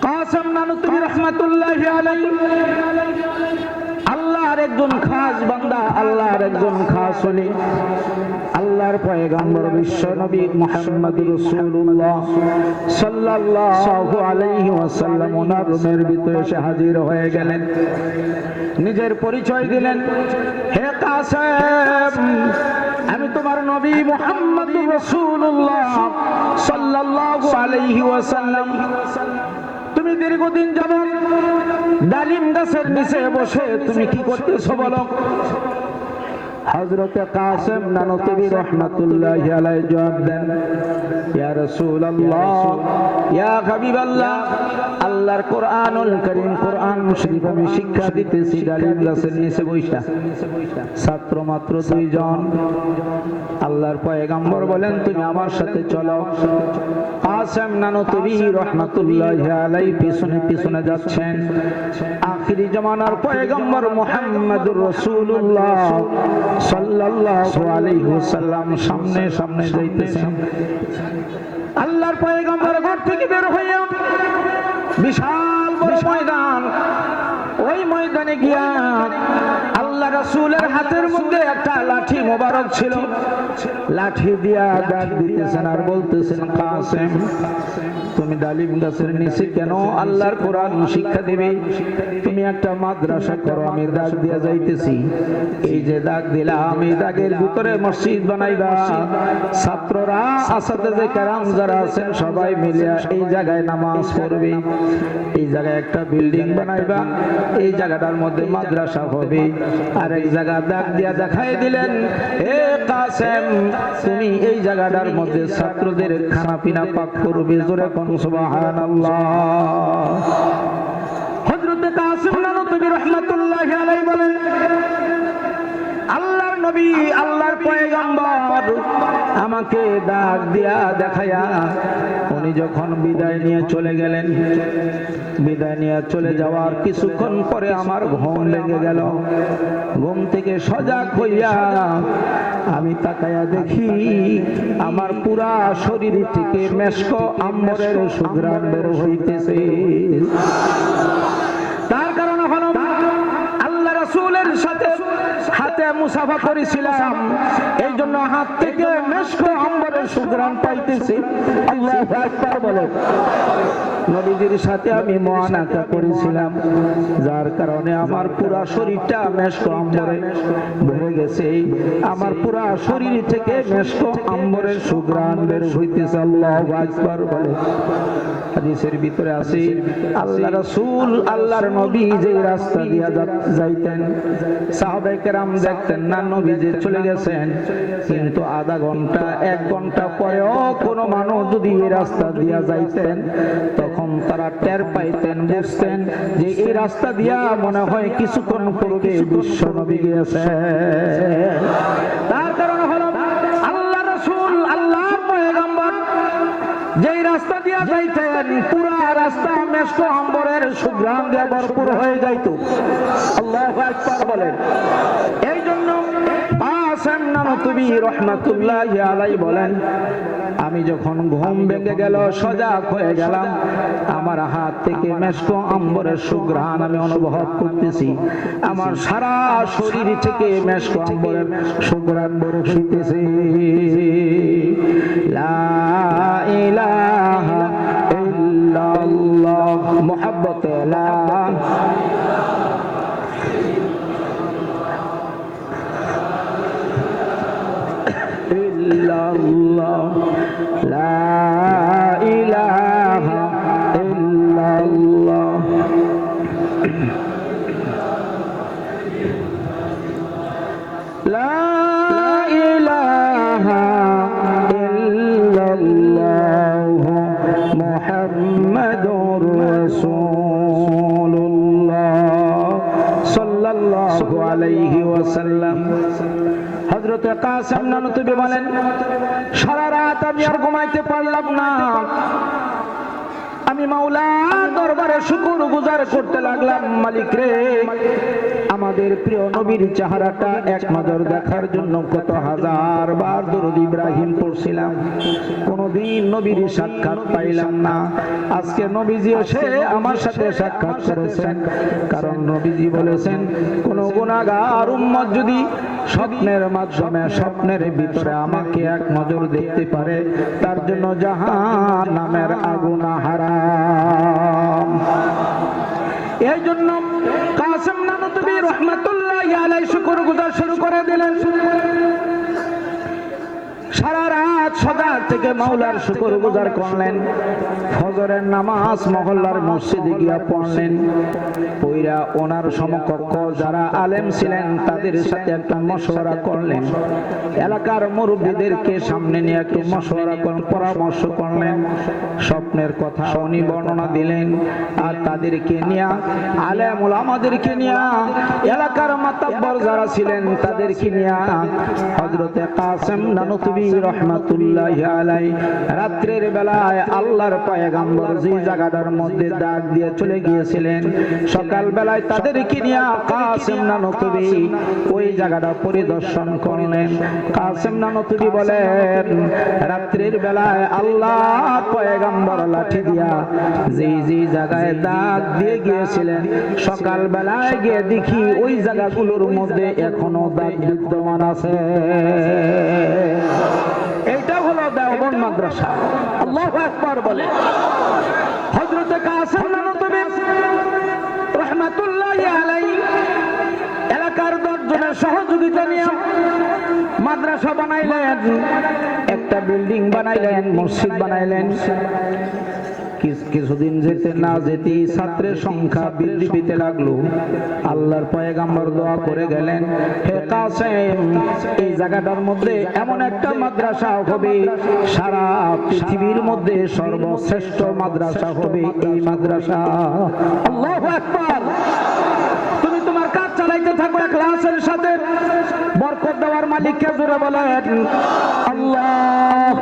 কাসেম নানুতুবি রাহমাতুল্লাহি আলাইহি আল্লাহর একজন খাস বান্দা, আল্লাহর একজন খাস ওলি, আল্লাহর পয়গম্বর বিশ্ব নবী মুহাম্মদুর রাসূলুল্লাহ সাল্লাল্লাহু আলাইহি ওয়াসাল্লাম ওনার রুমের ভিতরে এসে হাজির হয়ে গেলেন। নিজের পরিচয় দিলেন, হে কাসেম, আমি তোমার নবী মুহাম্মদুর রাসূলুল্লাহ সাল্লাল্লাহু আলাইহি ওয়াসাল্লাম। তুমি দীর্ঘদিন যাবত ডালিম গাছের নিচে বসে তুমি কি করতেছো বলো? হযরত কাসেম নানুতুবি রাহমাতুল্লাহি আলাইহি জবাব দেন, ইয়া রাসূলুল্লাহ, ইয়া হাবিবাল্লাহ, আল্লাহর কোরআনুল কারীম, কোরআন শরীফ আমি শিক্ষা দিতেছি ডালিম গাছের নিচে বসা। ছাত্র মাত্র 2 জন। আল্লাহর পয়গম্বর বলেন, তুমি আমার সাথে চলো। কাসেম নানুতুবি রাহমাতুল্লাহি আলাইহি পিছনে পিছনে যাচ্ছেন। আখিরি জামানার পয়গম্বর মুহাম্মদুর রাসূলুল্লাহ সাল্লাল্লাহু আলাইহি ওয়াসাল্লাম সামনে সামনে যাইতেছেন। আল্লাহর পয়গম্বর ঘর থেকে বের হইয়া বিশাল বড় ময়দান, ওই ময়দানে গিয়া আল্লাহ রাসূলের হাতের মধ্যে একটা লাঠি মোবারক ছিল, লাঠি দিয়া ডাক দিতেছেন আর বলতেছেন, কাসেম, তুমি ডালিম গাছের নিচে কেন আল্লাহর কোরআন শিক্ষা দিবে? তুমি একটা মাদ্রাসা করো, আমি ডাক দিয়া যাইতেছি। এই যে ডাক দিলাম, এই ডাকের ভিতরে মসজিদ বানাইবা, ছাত্ররা আসাতেজে কেরাম যারা আছেন সবাই মিলে এই জায়গায় নামাজ পড়বে। এই জায়গায় একটা বিল্ডিং বানাইবা, এই জায়গাটার মধ্যে মাদ্রাসা হবে। আর এক জায়গা ডাক দিয়া দেখাই দিলেন, হে কাসেম, তুমি এই জায়গাটার মধ্যে ছাত্রদের খানা পিনা পাক করবে। জোরে কোন সুবহানাল্লাহ। হযরত কাসেম নানুতুবি রাহমাতুল্লাহি আলাইহি বলেন, আল্লাহর নবী, আল্লাহর পয়গম্বর আমাকে ডাক দিয়া দেখায়া উনি যখন বিদায় নিয়ে চলে গেলেন, বিদায় নিয়ে চলে যাওয়ার কিছুক্ষণ পরে আমার ঘুম লেগে গেল। ঘুম থেকে সজাগ হইয়া আমি তাকায়া দেখি আমার পুরা শরীর থেকে মেশক আম্বরের সুঘ্রাণ বের হইতেছে। তার কারণ হলো আল্লাহ রাসূলের সাথে হাতে মুসাফা করেছিলাম, এই জন্য হাত থেকে মেশক আম্বরের সুঘ্রাণ পাইতেছি। আল্লাহু আকবার বলে। নবীজির সাথে আমি মুআনাকা করেছিলাম, যার কারণে আমার পুরা শরীরটা মেশক আম্বরে ভরে গেছে। আমার পুরা শরীর থেকে মেশক আম্বরের সুঘ্রাণ বের হইতেছে। আল্লাহু আকবার বলে। হাদিসের ভিতরে আছে, আল্লাহ রাসূল, আল্লাহর নবী যে রাস্তা দিয়া যাইতেন, সাহাবায়ে কেরাম দেখতেন না নবীজি চলে গেছেন, কিন্তু আধা ঘন্টা 1 ঘন্টা পরেও কোনো মানুষ যদি এই রাস্তা দিয়া যাইতেন, তখন তারা টের পাইতেন, বুঝতেন যে এই রাস্তা দিয়া মনে হয় কিছুক্ষণ পূর্বে বিশ্ব নবী গিয়েছেন। তার কারণ হলো আল্লাহ রাসূল, আল্লাহর পয়গম্বর যেই রাস্তা দিয়া যাইতেন, পুরা রাস্তা মেশক আম্বরের সুঘ্রাণ দিয়ে ভরপুর হয়ে যাইত। আল্লাহু আকবার বলেন। এই জন্য কাসেম নানুতুবি রাহমাতুল্লাহি আলাইহি বলেন, আমি যখন ঘুম ভেঙে গেল, সজাগ হয়ে গেলাম, আমার হাত থেকে মেশক আম্বরের সুঘ্রাণ আমি অনুভব করতেছি। আমার সারা শরীর থেকে মেশক আম্বরের সুঘ্রাণ বের হইতেছে। লা ইলাহা ইল্লাল্লাহ, মুহাব্বতে লা ইল্লাল্লাহ, লা ইলাহা ইল্লাল্লাহ। লা ইলাহা ইল্লাল্লাহ মুহাম্মাদুর রাসূলুল্লাহ সাল্লাল্লাহু আলাইহি ওয়াসাল্লাম। হযরত কাসেম নানুতুবি বলেন, সারা রাত আমি আর ঘুমাইতে পারলাম না। আমি মাওলা দরবারে শুকর গুজার করতে লাগলাম, মালিক রে আমাদের প্রিয় নবীর চেহারাটা এক নজর দেখার জন্য কত হাজার বার দরুদ ইব্রাহিম পড়ছিলাম, কোনদিন নবীর সাক্ষাৎ পাইলাম না। আজকে নবীজি এসে আমার সাথে সাক্ষাৎ করেছেন, কারণ নবীজি বলেছেন কোন গুনাহগার উম্মত যদি স্বপ্নের মাধ্যমে স্বপ্নের ভিতরে আমাকে এক নজর দেখতে পারে, তার জন্য জাহান্নামের আগুন হারাম। এই জন্য কাসেম নানতুবি রহমাতুল্লাহি আলাইহি শুকর গুজার শুরু করে দিলেন। সারা রাত সজাগ থেকে মাওলার শুকর গুজার করলেন। ফজরের নামাজ মহল্লার মসজিদে গিয়া পড়লেন, পইরা ওনার সমকক্ষ যারা আলেম ছিলেন তাদের সাথে একটা মশওয়ারা করলেন, এলাকার মুরব্বীদেরকে সামনে নিয়ে একটু মশওয়ারা করলেন, পরামর্শ করলেন, স্বপ্নের কথা উনি বর্ণনা দিলেন। আর তাদেরকে নিয়ে আলেম ওলামাদেরকে নিয়ে এলাকার মাতাব্বর যারা ছিলেন তাদেরকে নিয়ে হযরতে কাসেম নানতুবি রহমাতুল্লাহি আলাইহি রাত্রের বেলায় আল্লাহর পয়গম্বর যে জায়গাটার মধ্যে ডাক দিয়ে চলে গিয়েছিলেন, সকাল বেলায় তাদেরকে নিয়ে কাসেম নানতুবি ওই জায়গাটা পরিদর্শন করলেন। কাসেম নানতুবি বলেন রাত্রের বেলায় আল্লাহর পয়গম্বর লাঠি দিয়া যে যে জায়গায় ডাক দিয়ে গিয়েছিলেন, সকাল বেলায় গিয়ে দেখি ওই জায়গাগুলোর মধ্যে এখনো দাগ বিদ্যমান আছে। এইটা হলো দেওবন্দ মাদ্রাসা। আল্লাহু আকবার বলে। হযরতে কাসেম নানতুবি রহমাতুল্লাহি আলাইহি এলাকার 10 জনের সহযোগিতা নিয়ে মাদ্রাসা বানাইলেন, একটা বিল্ডিং বানাইলেন, মসজিদ বানাইলেন। কিছুদিন যেতে না যেতে ছাত্রের সংখ্যা বৃদ্ধি পেতে লাগলো। আল্লাহর পয়গম্বর দোয়া করে গেলেন, হে কাসেম এই জায়গাটার মধ্যে এমন একটা মাদ্রাসা হবে, সারা পৃথিবীর মধ্যে সর্বশ্রেষ্ঠ মাদ্রাসা হবে এই মাদ্রাসা। আল্লাহু আকবার। তুমি তোমার কাজ চালাইতে থাকো ইখলাসের সাথে, বরকত দেওয়ার মালিককে জোরে বলেন আল্লাহ।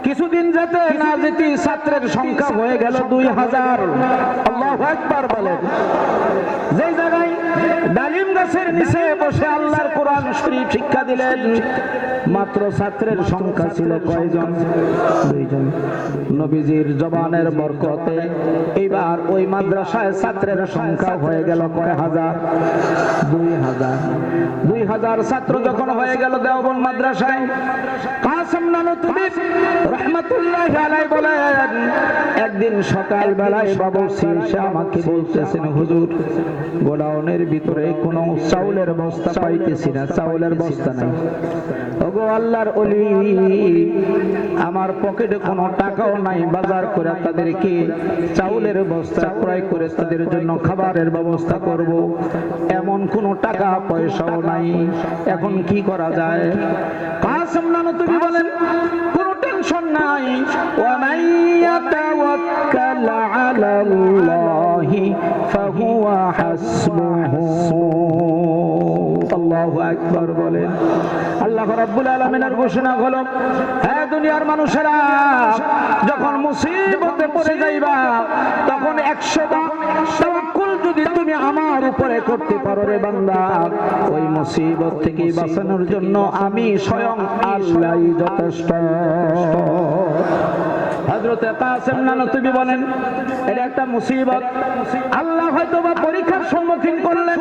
কিছুদিন যেতে না যেতে ছাত্রের সংখ্যা হয়ে গেল 2000। আল্লাহু আকবার বলেন। যে জায়গায় ডালিম গাছের নিচে বসে আল্লাহর কোরআন শরীফ শিক্ষা দিলেন, মাত্র ছাত্রের সংখ্যা ছিল কয়জন? 2 জন। নবীজির জবানের বরকতে এইবার ওই মাদ্রাসায় ছাত্রের সংখ্যা হয়ে গেল কয় হাজার? 2000। 2000 ছাত্র যখন হয়ে গেল দেওবন্দ মাদ্রাসায়, কাসেম নানতুবি রহমাতুল্লাহি আলাইহি বলেন একদিন সকাল বেলায় বাবুর্চি এসে আমাকে বলতেছেন, হুজুর গোডাউনের ভিতরে কোনো চাউলের বস্তা পাইতেছি না, চাউলের বস্তা নাই। ওগো আল্লাহর ওলি, আমার পকেটে কোনো টাকাও নাই বাজার করে তাদেরকে চাউলের বস্তা ক্রয় করে তাদের জন্য খাবারের ব্যবস্থা করব, এমন কোনো টাকা পয়সাও নাই, এখন কি করা যায়? কাসেম নানতুবি বলেন কোনো টেনশন নাই, ওয়া মান ইয়াতাওয়াক্কাল আলাল্লাহি ফাহুয়া হাসবুহু। আল্লাহু আকবার বলেন। আল্লাহ রাব্বুল আলামিনের ঘোষণা হলো, হে দুনিয়ার মানুষেরা, যখন মুসিবতে পড়ে যাইবা তখন 100 বার তাওয়াক্কুল যদি তুমি আমার উপরে করতে পারো রে বান্দা, ওই মুসিবত থেকে বাঁচানোর জন্য আমি স্বয়ং আল্লাহই যথেষ্ট। হযরতে কাসেম নানতুবি বলেন এটা একটা মুসিবত, আল্লাহ হয়তো বা পরীক্ষার সম্মুখীন করলেন।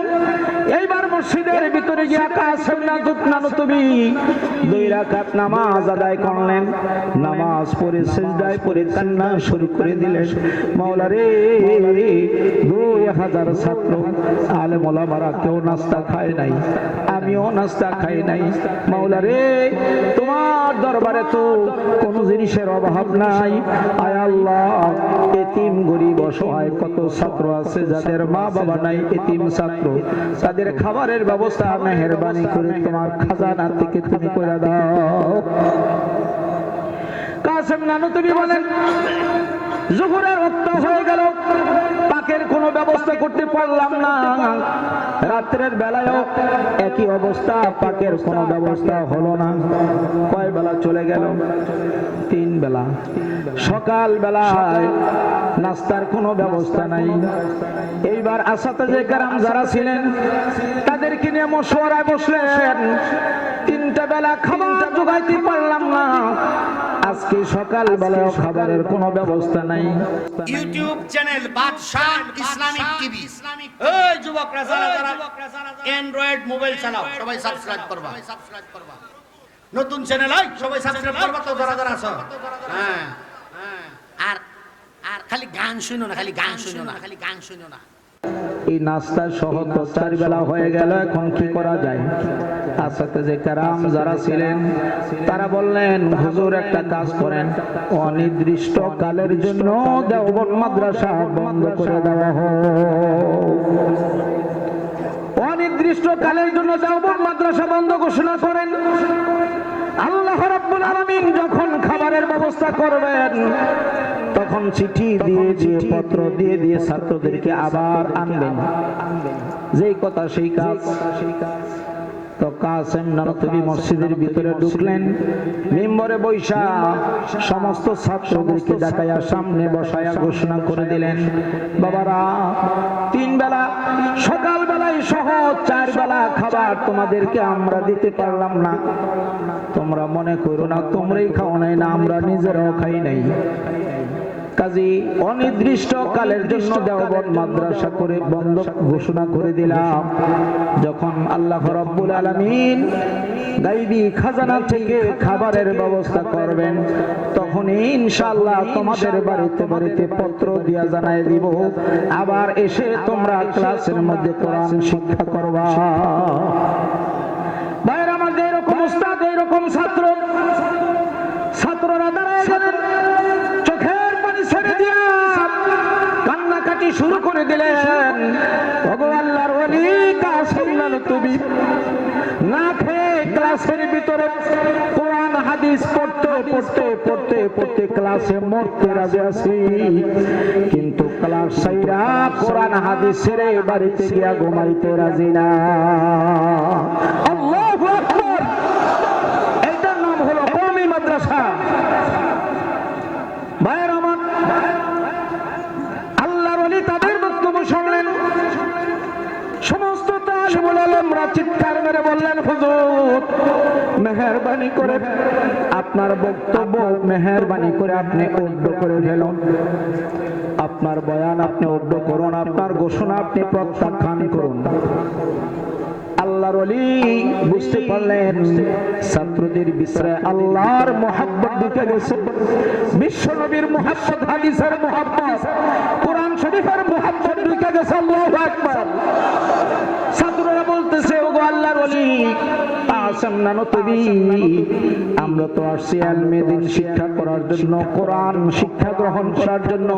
এইবার মসজিদের ভিতরে গিয়া কাসেম নানতুবি 2 রাকাত নামাজ আদায় করলেন। নামাজ পড়ে সিজদায় পড়ে কান্না শুরু করে দিলেন, মাওলা রে 2000 ছাত্র আলেম ওলামারা কেউ নাস্তা খায় নাই, আমিও নাস্তা খাই নাই, মাওলা রে তোমার দরবারে তো কোনো জিনিসের অভাব নাই। আয় আল্লাহ, এতিম গরিব অসহায় কত ছাত্র আছে যাদের মা বাবা নাই, এতিম ছাত্র, তাদের খাবারের ব্যবস্থা মেহেরবানি করে তোমার খাজানা থেকে তুমি করে দাও। কাসেম নানতুবি বলেন জোহরের ওয়াক্ত হয়ে গেল, পাকের কোনো ব্যবস্থা করতে পারলাম না। রাত্রের বেলায়ও একই অবস্থা, পাকের কোনো ব্যবস্থা হলো না। কয় বেলা চলে গেল? 3 বেলা। সকাল বেলায় নাস্তার কোনো ব্যবস্থা নাই। এইবার আসাতেজে কেরাম যারা ছিলেন তাদেরকে নিয়ে মশওয়ারায় বসলেন, 3টা বেলা খাবার জোগাইতে পারলাম না, আজকে সকাল বেলায় খাবারের কোনো ব্যবস্থা নাই। ইউটিউব চ্যানেল বাদশাহ ইসলামিক টিভি, এই যুবকরা যারা অ্যান্ড্রয়েড মোবাইল চালাও সবাই সাবস্ক্রাইব করবা, নতুন চ্যানেল হয় সবাই সাবস্ক্রাইব করবা তো যারা আছো। হ্যাঁ, আর আর খালি গান শুনো না, খালি গান শুনো না, খালি গান শুনো না। এই নাস্তা সহ 4 বেলা হয়ে গেল, এখন কি করা যায়? আসাতেজে কেরাম যারা ছিলেন তারা বললেন, হুজুর একটা কাজ করেন, অনির্দিষ্ট কালের জন্য দেওবন্দ মাদ্রাসা বন্ধ করে দেওয়া হোক। অনির্দিষ্ট কালের জন্য দেওবন্দ মাদ্রাসা বন্ধ ঘোষণা করেন। আল্লাহ রাব্বুল আলামিন যখন খাবারের ব্যবস্থা করবেন তখন চিঠি দিয়ে দিয়ে পত্র দিয়ে দিয়ে ছাত্রদেরকে আবার আনবেন। যেই কথা সেই কাজ। তো কাসেম নানতবি মসজিদের ভিতরে ঢুকলেন, মিম্বরে বৈশা সমস্ত ছাত্রদেরকে ডাকাইয়া সামনে বসায়া ঘোষণা করে দিলেন, বাবারা 3 বেলা সকাল বেলায় সহ 4 বেলা খাবার তোমাদেরকে আমরা দিতে পারলাম না। তোমরা মনে করো না তোমরাই খাও নাই, না আমরা নিজেরাও খাই নাই। কাজী অনির্দিষ্ট কালের জন্য দেওবন্দ মাদ্রাসা করে বন্ধ ঘোষণা করে দিলাম। যখন আল্লাহ রাব্বুল আলামিন গায়বী খাজানা থেকে খাবারের ব্যবস্থা করবেন তখন ইনশাআল্লাহ তোমাদের বাড়িতে বাড়িতে পত্র দিয়া জানাই দিব, আবার এসে তোমরা ক্লাসের মধ্যে কোরআন শিক্ষা করবা। ভাইরা আমাদের এরকম উস্তাদ, এরকম ছাত্ররা দাঁড়ায় গেলেন, চোখের পানি ছেড়ে দিয়া কান্নাকাটি শুরু করে দিলেন। ওগো আল্লাহর ওলি কাসেম নানতবি না খেয়ে ক্লাসের ভিতরে কোরআন হাদিস পড়তে পড়তে পড়তে পড়তে ক্লাসে মরতে রাজি আছি, কিন্তু ক্লাস সাইরা কোরআন হাদিস ছেড়ে বাড়িতে গিয়া ঘুমাইতে রাজি না। আল্লাহু আকবার। এটার নাম হলো কওমি মাদ্রাসা। ভাইয়ের আমার, আল্লাহর ওলি তাদের বক্তব্য শুনলেন। সমস্ত তালিবুল আলেমরা চিৎকার মেরে বললেন, হুজুর মেহেরবানি করে আপনার বক্তব্য মেহেরবানি করে আপনি উদ্ধ করে ফেলুন, আপনার বয়ান আপনি উদ্ধ করুন, আপনার ঘোষণা আপনি প্রত্যাখ্যান করুন। আল্লাহর ওলি বুঝতে পারলেন ছাত্রদের ভিতরে আল্লাহর মহব্বত ঢুকে গেছে, বিশ্ব নবীর মহব্বত, হাদিসের মহব্বত, কোরআন শরীফের মহব্বত ঢুকে গেছে। আল্লাহু আকবার। ছাত্ররা বলতেছে, ওগো আল্লাহর ওলি কাসেম নানতবি, আমরা তো আসছি ইলমে দ্বীন শিক্ষা করার জন্য, কোরআন শিক্ষা গ্রহণ করার জন্য,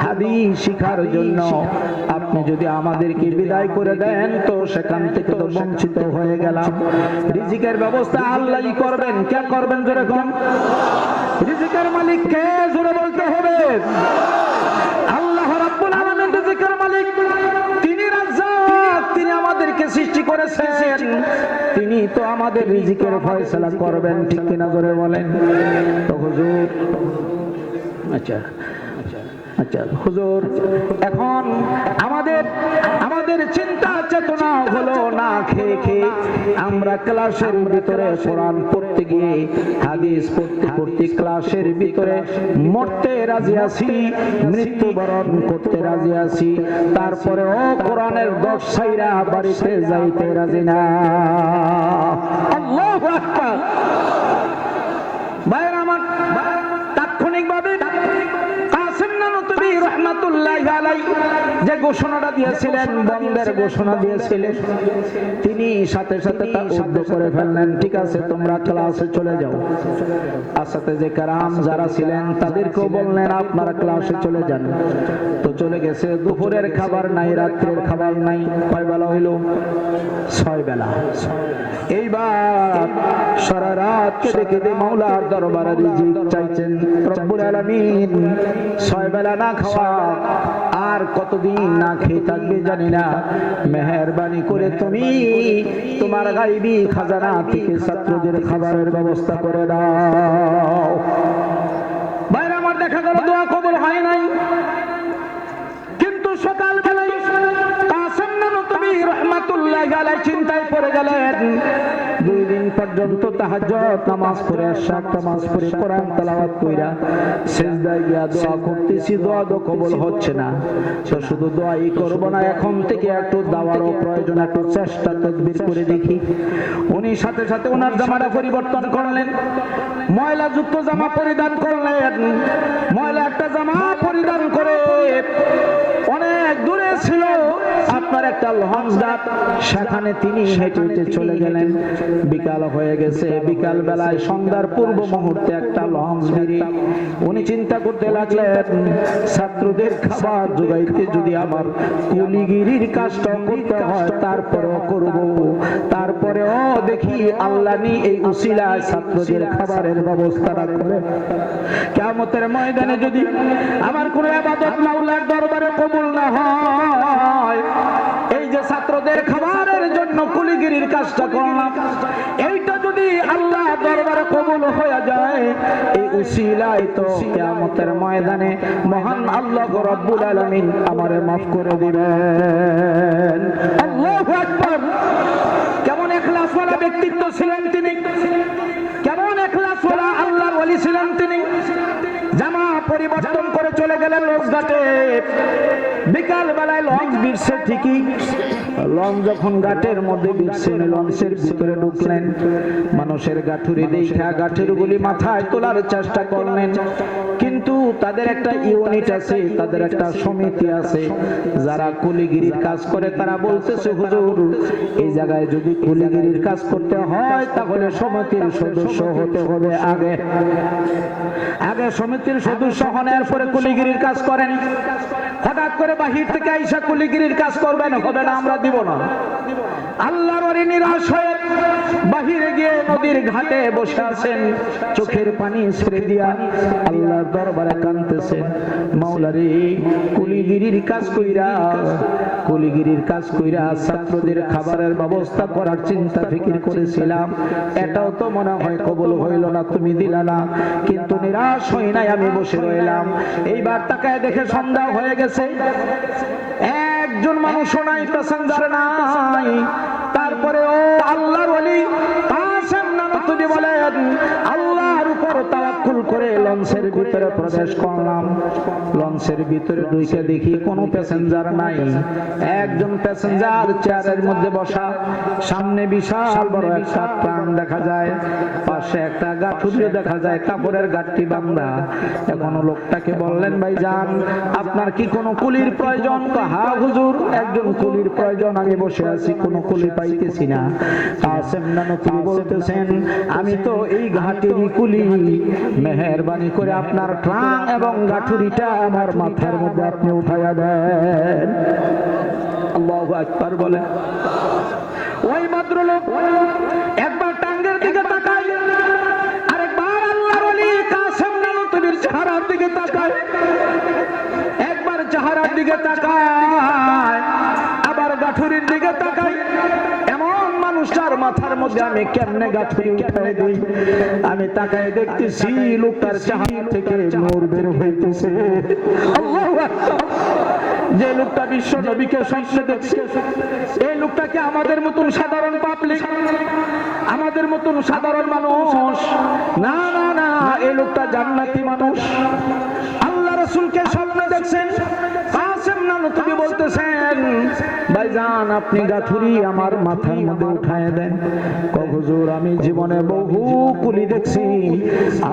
হাদিস শিখার জন্য। আপনি যদি আমাদেরকে বিদায় করে দেন তো সেখান থেকে তো বঞ্চিত হয়ে গেলাম। রিজিকের ব্যবস্থা আল্লাহই করবেন। কে করবেন জোরে কোন? রিজিকের মালিক কে? জোরে বলতে হবে। আল্লাহ রাব্বুল আলামিন রিজিকের মালিক, তিনি রাজ্জাক, তিনি আমাদেরকে সৃষ্টি করেছেন, তিনি তো আমাদের রিজিকের ফয়সালা করবেন, ঠিক কিনা জোরে বলেন। তো হুজুর, আচ্ছা হুজুর, এখন আমাদের চিন্তা চেতনা হলো না খেয়ে খেয়ে আমরা ক্লাসের ভিতরে কোরআন পড়তে গিয়ে হাদিস পড়তে পড়তে ক্লাসের ভিতরে মরতে রাজি আছি, মৃত্যুবরণ করতে রাজি আছি, তারপরেও কোরআনের দশ ছাইরা বাড়িতে যাইতে রাজি না। আল্লাহু আকবার। ভাইরা আমার, তাৎক্ষণিকভাবে কাসেম নানতবি রাহমাতুল্লাহি আলাইহি যে ঘোষণাটা দিয়েছিলেন, বন্ধের ঘোষণা দিয়েছিলেন, তিনি সাথে সাথে তা উদ্ধ করে ফেললেন। ঠিক আছে, তোমরা ক্লাসে চলে যাও। আসাতেজে কেরাম যারা ছিলেন তাদেরকেও বললেন, আপনারা ক্লাসে চলে যান। তো চলে গেছে। দুপুরের খাবার নাই, রাত্রের খাবার নাই। কয় বেলা হইল? 6 বেলা। এইবার সারা রাত কেঁদে কেঁদে মাওলার দরবারে রিজিক চাইছেন রব্বুল আলামিন। 6 বেলা না খাওয়া, আর কতদিন না খেয়ে থাকবে জানি না। মেহেরবানি করে তুমি তোমার গায়বী খাজানা থেকে ছাত্রদের খাবারের ব্যবস্থা করে দাও। বাইরে আমার দেখা রহমাতুল্লাহি আলাইহি চিন্তায় পড়ে গেলেন। 2 দিন পর্যন্ত তাহাজ্জুদ নামাজ পড়ে, এশার নামাজ পড়ে, কোরআন তেলাওয়াত কইরা সিজদায় গিয়া দোয়া করতেছি, দোয়া তো কবুল হচ্ছে না। তো শুধু দোয়াই করব না, এখন থেকে একটু দাওয়ারও প্রয়োজন, একটু চেষ্টা তদবির করে দেখি। উনি সাথে সাথে ওনার জামাটা পরিবর্তন করলেন, ময়লা যুক্ত জামা পরিধান করলেন। ময়লা একটা জামা পরিধান করে অনেক দূরে ছিল আপনার একটা লঞ্চ ঘাট, সেখানে তিনি হেঁটে হেঁটে চলে গেলেন। বিকাল হয়ে গেছে, বিকাল বেলায় সন্ধ্যার পূর্ব মুহূর্তে একটা লঞ্চ বেরিয়ে উনি চিন্তা করতে লাগলেন, ছাত্রদের খাবার জোগাইতে যদি আমার কুলিগিরির কাজটা করতে হয় তারপরেও করব, তারপরেও দেখি আল্লাহ নি এই উসিলায় ছাত্রদের খাবারের ব্যবস্থাটা করে। কিয়ামতের ময়দানে যদি আমার কোনো ইবাদত মাওলার দরবারে কবুল না হয়, এই যে ছাত্রদের খাবারের জন্য কুলিগিরির কাজটা করলাম, এইটা যদি আল্লাহ দরবারে কবুল হয়ে যায়, এই উসিলায় তো কিয়ামতের ময়দানে মহান আল্লাহ রব্বুল আলামিন আমারে maaf করে দিবেন। আল্লাহু আকবার। কেমন ইখলাসওয়ালা ব্যক্তিত্ব ছিলেন তিনি, কেমন ইখলাসওয়ালা আল্লাহর ওলি ছিলেন তিনি। জামা পরিবর্তন করে চলে গেলেন লঞ্চ ঘাটে। বিকাল বেলায় লঞ্চ ভিড়ছে ঠিকই, লঞ্চ যখন ঘাটের মধ্যে ভিড়ছে, লঞ্চের ভিতরে ঢুকলেন। মানুষের গাঠুরি দেখা গাঠের গুলি মাথায় তোলার চেষ্টা করলেন, কিন্তু তাদের একটা ইউনিট আছে, তাদের একটা সমিতি আছে যারা কুলিগিরির কাজ করে। তারা বলতেছে, হুজুর এই জায়গায় যদি কুলিগিরির কাজ করতে হয় তাহলে সমিতির সদস্য হতে হবে। আগে আগে সমিতির সদস্য হন, এরপরে কুলিগিরির কাজ করেন। হঠাৎ করে বাহির থেকে আইসা কুলিগিরির কাজ করবেন, হবে না, আমরা দিব না। আল্লাহর ওলি নিরাশ হয়ে বাহিরে গিয়ে নদীর ঘাটে বসে আছেন, চোখের পানি ছেড়ে দিয়া আল্লাহর দরবারে কাঁদতেছেন, মাওলারে কুলিগিরির কাজ কইরা ছাত্রদের খাবারের ব্যবস্থা করার চিন্তা ফিকির করেছিলাম, এটাও তো মনে হয় কবুল হইল না, তুমি দিলা না। কিন্তু নিরাশ হই নাই, আমি বসে রইলাম। এইবার তাকায় দেখে সন্ধ্যা হয়ে গেছে, একজন মানুষও নাই, প্যাসেঞ্জার নাই। তারপরে ও আল্লাহর ওলি কাসেম নানুতুবি বলেন, আল্লাহর উপর তাওয়াক্কুল করে লঞ্চের ভিতরে প্রবেশ করলাম। লঞ্চের ভিতরে ঢুকে দেখি কোনো প্যাসেঞ্জার নাই। একজন প্যাসেঞ্জার চেয়ারের মধ্যে বসা, সামনে বিশাল বড় একটা ট্রাম দেখা যায়, পাশে একটা গাঠুরিও দেখা যায়, কাপড়ের গাঠটি বাঁধা। এখনো লোকটাকে বললেন, ভাই যান, আপনার কি কোনো কুলির প্রয়োজন? হ্যাঁ হুজুর, একজন কুলির প্রয়োজন, আমি বসে আছি, কোনো কুলি পাইতেছি না। কাসেম নানুতুবি বলতেছেন, আমি তো এই ঘাটেরই কুলি, মেহেরবানি করে আপনার ট্রাং এবং গাঠুরিটা আমার মাথার মধ্যে আপনি উঠাইয়া দেন। আল্লাহু আকবার বলেন। ওই ভদ্রলোক একবার টাঙ্গের দিকে তাকায়, আরেকবার আল্লাহর ওলি কাসেম নানুতুবির চেহারার দিকে তাকায়, একবার চেহারার দিকে তাকায়, আবার গাঠুরির দিকে তাকায়। এমন মানুষটার মাথার মধ্যে আমি কেমনে গাঠুরি উঠাই দিই? আমি তাকায় দেখতেছি লোকটার চেহারা থেকে নূর বের হইতেছে। আল্লাহু আকবার। যে লোকটা বিশ্ব নবীকে স্বপ্নে দেখছে, এই লোকটাকে আমাদের মতন সাধারণ পাবলিক, আমাদের মতন সাধারণ মানুষ না, না না, এই লোকটা জান্নাতি মানুষ। আল্লাহ রাসূলকে স্বপ্নে দেখছেন। কাসেম নানুতুবি বলতেছেন, ভাইজান আপনি গাঠুরি আমার মাথার মধ্যে উঠায় দেন। হুজুর আমি জীবনে বহু কুলি দেখছি,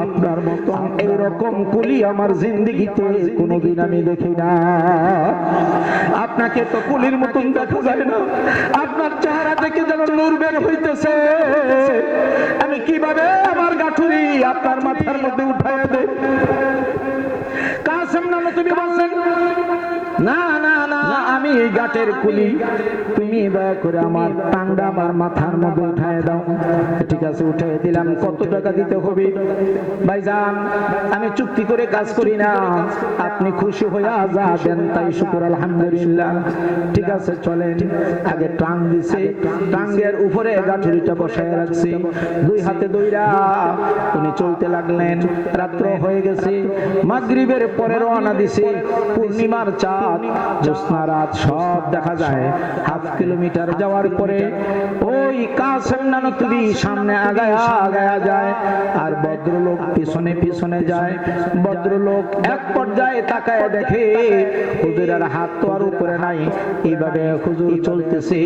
আপনার মতন এইরকম কুলি আমার জিন্দেগিতে কোনোদিন আমি দেখি না। আপনাকে তো কুলির মতন দেখা যায় না, আপনার চেহারা দেখে যেন নূর বের হইতেছে। আমি কিভাবে আমার গাঠুরি আপনার মাথার মধ্যে উঠায় দেই? কাসেম নানুতুবি বলছেন, না না না, আমি এই ঘাটের কুলি, তুমি দয়া করে আমার টাংটা আমার মাথার মধ্যে উঠায় দাও। ঠিক আছে, উঠে দিলাম। কত টাকা দিতে হবে? ভাইজান আমি চুক্তি করে কাজ করি না, আপনি খুশি হয়ে যা দেন তাই শুকর আলহামদুলিল্লাহ। ঠিক আছে চলেন। আগে টাং দিছে, টাঙ্গের উপরে গাঠুরিটা বসায় রাখছি, দুই হাতে দইরা উনি চলতে লাগলেন। রাত্র হয়ে গেছে, মাগরিবের পরে রওনা দিছে। পূর্ণিমার চাঁদ, জ্যোৎস্না রাত সব দেখা যায়। হাফ কিলোমিটার যাওয়ার পরে ওই কাসেম নানতুবি সামনে আগায়া যায়, আর ভদ্রলোক পিছনে পিছনে যায়। ভদ্রলোক এক পর্যায়ে তাকায় দেখে হুজুরের হাত তো আর উপরে নাই, এইভাবে হুজুর চলতেছে,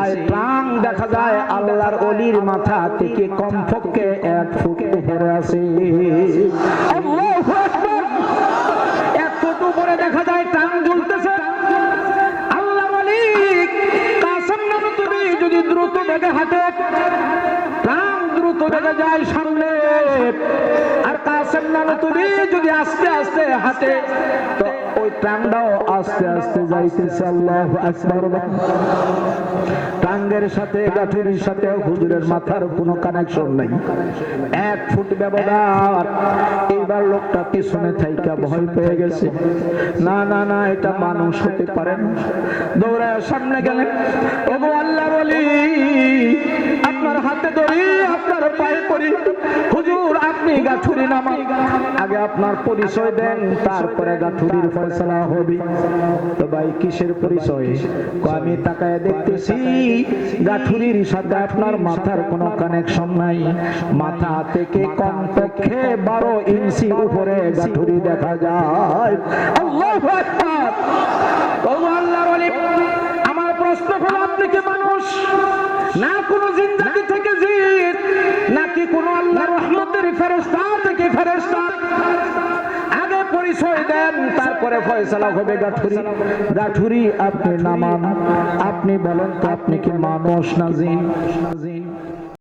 আর প্রাণ দেখা যায় আল্লাহর ওলির মাথা থেকে কমপক্ষে 1 ফুট উপরে আছে। আল্লাহু আকবার! 1 ফুট উপরে দেখা যায় টান ঝুলতেছে। আল্লাহর ওলি কাসেম নানতুবি যদি দ্রুত বেগে হাঁটে, প্রাণ দ্রুত বেগে যায় সামনে, আর কাসেম নানতুবি যদি আস্তে আস্তে হাঁটে তো ওই টাঙ্গাও আস্তে আস্তে যাইতেছে। আল্লাহু আকবার! টাঙ্গের সাথে গাঠুরির সাথে হুজুরের মাথার কোনো কানেকশন নাই, 1 ফুট ব্যবধান। এইবার লোকটা পিছনে থাইকা ভয় পেয়ে গেছে, না না না, এটা মানুষ হতে পারে না। দৌড়ায় সামনে গেলেন, ওগো আল্লাহর ওলি, আপনার হাতে ধরি, আপনার পায়ে পড়ি, হুজুর আপনি গাঠুরি নামান, আগে আপনার পরিচয় দেন, তারপরে গাঠুরির ফয়সালা হবে। তো ভাই কিসের পরিচয়? আমি তাকায় দেখতেছি গাঠুরির সাথে আপনার মাথার কোনো কানেকশন নাই, মাথা থেকে কমপক্ষে 12 ইঞ্চি উপরে গাঠুরি দেখা যায়। আল্লাহু আকবার! ও আল্লাহর ওলি, আমার প্রশ্ন হলো, আপনি কি মানুষ না কোনো জিন্দাতি থেকে জিন, নাকি কোনো আল্লাহর রহমতের ফেরেশতা থেকে ফেরেশতা? আগে পরিচয় দেন, তারপরে ফয়সালা হবে গাঠুরি। গাঠুরি আপনি নামান, আপনি বলেন তো আপনি কি মানুষ না জিন?